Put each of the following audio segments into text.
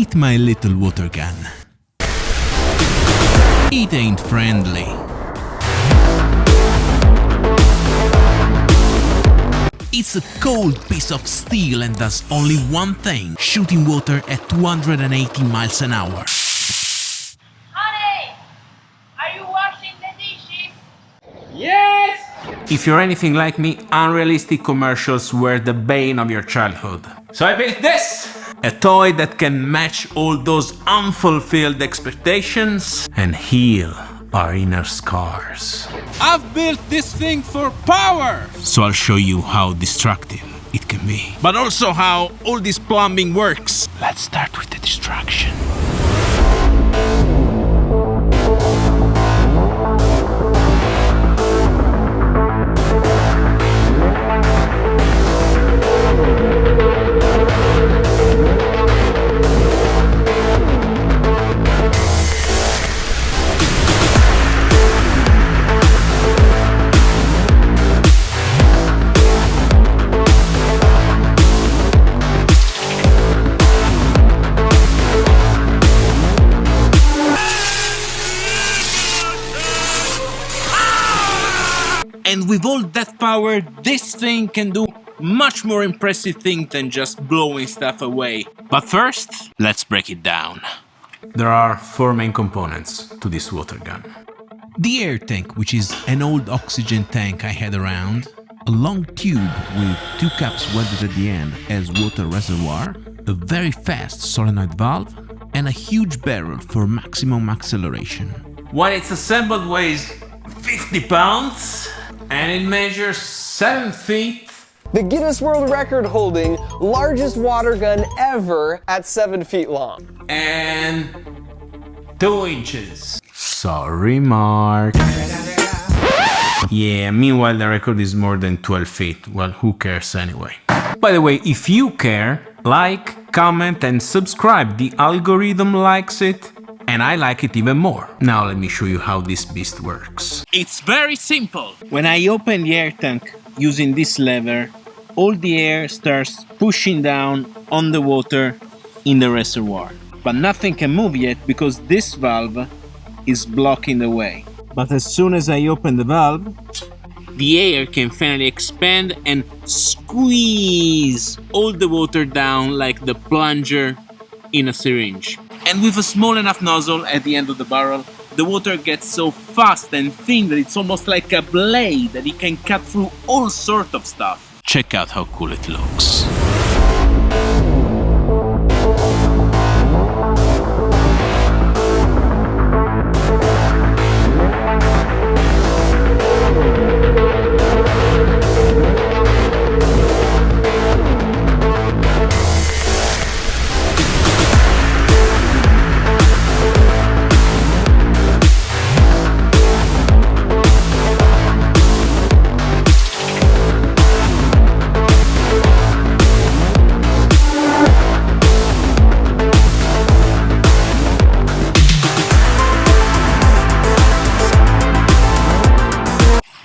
Meet my little water gun. It ain't friendly. It's a cold piece of steel and does only one thing, shooting water at 280 miles an hour. Honey, are you washing the dishes? Yes! If you're anything like me, unrealistic commercials were the bane of your childhood. So I built this! A toy that can match all those unfulfilled expectations and heal our inner scars. I've built this thing for power! So I'll show you how destructive it can be. But also how all this plumbing works. Let's start with the destruction. And with all that power, this thing can do much more impressive things than just blowing stuff away. But first, let's break it down. There are 4 main components to this water gun. The air tank, which is an old oxygen tank I had around, a long tube with 2 caps welded at the end as water reservoir, a very fast solenoid valve, and a huge barrel for maximum acceleration. When it's assembled, weighs 50 pounds and it measures 7 feet. The Guinness World Record holding largest water gun ever at 7 feet long. And 2 inches. Sorry, Mark. Yeah, meanwhile the record is more than 12 feet. Well, who cares anyway? By the way, if you care, like, comment and subscribe. The algorithm likes it. And I like it even more. Now let me show you how this beast works. It's very simple. When I open the air tank using this lever, all the air starts pushing down on the water in the reservoir. But nothing can move yet because this valve is blocking the way. But as soon as I open the valve, the air can finally expand and squeeze all the water down like the plunger in a syringe. And with a small enough nozzle at the end of the barrel, the water gets so fast and thin that it's almost like a blade that it can cut through all sorts of stuff. Check out how cool it looks.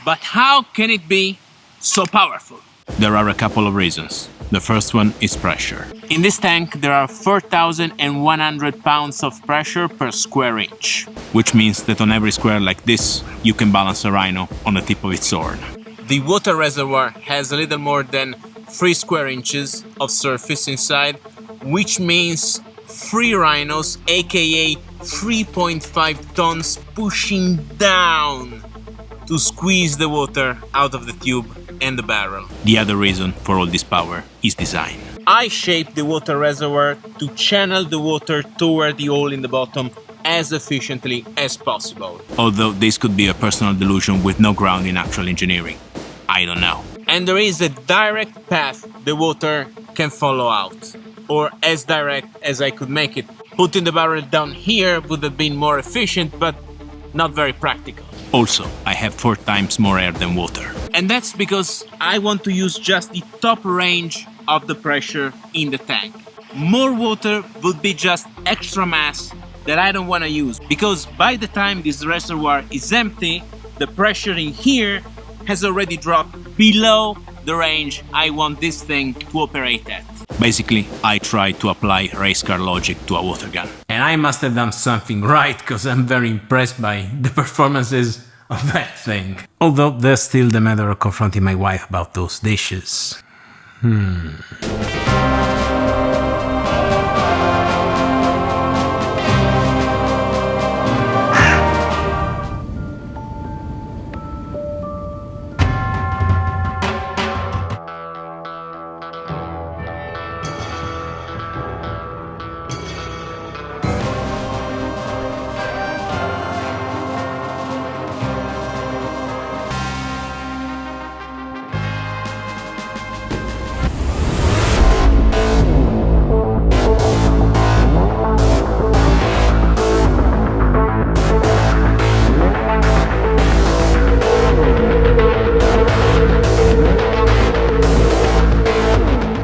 But how can it be so powerful? There are a couple of reasons. The first one is pressure. In this tank there are 4,100 pounds of pressure per square inch, which means that on every square like this, you can balance a rhino on the tip of its sword. The water reservoir has a little more than 3 square inches of surface inside, which means 3 rhinos, aka 3.5 tons, pushing down to squeeze the water out of the tube and the barrel. The other reason for all this power is design. I shaped the water reservoir to channel the water toward the hole in the bottom as efficiently as possible. Although this could be a personal delusion with no ground in actual engineering. I don't know. And there is a direct path the water can follow out, or as direct as I could make it. Putting the barrel down here would have been more efficient, but not very practical. Also, I have 4 times more air than water. And that's because I want to use just the top range of the pressure in the tank. More water would be just extra mass that I don't want to use, because by the time this reservoir is empty, the pressure in here has already dropped below the range I want this thing to operate at. Basically, I try to apply race car logic to a water gun. And I must have done something right, because I'm very impressed by the performances of that thing. Although there's still the matter of confronting my wife about those dishes.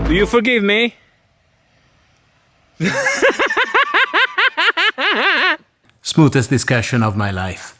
Do you forgive me? Smoothest discussion of my life.